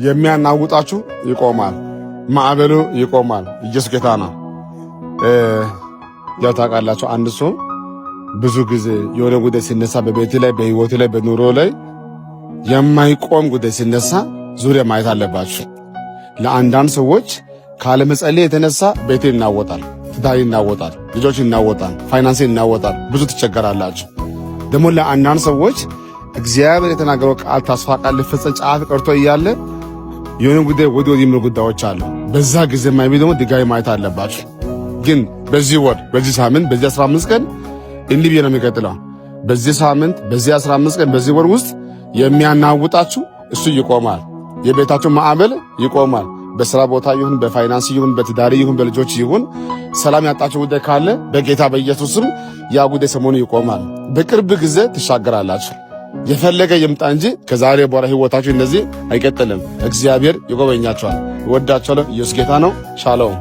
የሚያናውጣችሁ ይቆማል። ማዕበሉ ይቆማል። ኢየሱስ ጌታ ነው። ያው ታውቃላችሁ አንድ ሰው ብዙ ጊዜ የሆነ ጉዳይ ሲነሳ በቤት ላይ በህይወት ላይ በኑሮ ላይ የማይቆም ጉዳይ ሲነሳ ዙሪያ ማየት አለባችሁ። ለአንዳንድ ሰዎች ካለመጸለይ የተነሳ ቤት ይናወጣል፣ ትዳር ይናወጣል፣ ልጆች ይናወጣል፣ ፋይናንስ ይናወጣል፣ ብዙ ትቸገራላችሁ። ደግሞ ለአንዳንድ ሰዎች እግዚአብሔር የተናገረው ቃል ተስፋ ቃል ሊፈጸም ጫፍ ቀርቶ እያለ የሆነ ጉዳይ ወዲህ የሚሉ ጉዳዮች አሉ። በዛ ጊዜ ማይቢ ደግሞ ድጋሚ ማየት አለባችሁ። ግን በዚህ ወር በዚህ ሳምንት በዚህ 15 ቀን እንዲህ ብዬ ነው የሚቀጥለው። በዚህ ሳምንት በዚህ 15 ቀን በዚህ ወር ውስጥ የሚያናውጣችሁ እሱ ይቆማል። የቤታችሁ ማዕበል ይቆማል። በስራ ቦታ ይሁን በፋይናንስ ይሁን በትዳር ይሁን በልጆች ይሁን ሰላም ያጣችሁ ጉዳይ ካለ በጌታ በኢየሱስም ያ ጉዳይ ሰሞኑ ይቆማል። በቅርብ ጊዜ ትሻገራላችሁ። የፈለገ ይምጣ እንጂ ከዛሬ በኋላ ህይወታችሁ እንደዚህ አይቀጥልም። እግዚአብሔር ይጎበኛችኋል። ወዳችኋለሁ። ኢየሱስ ጌታ ነው። ሻሎም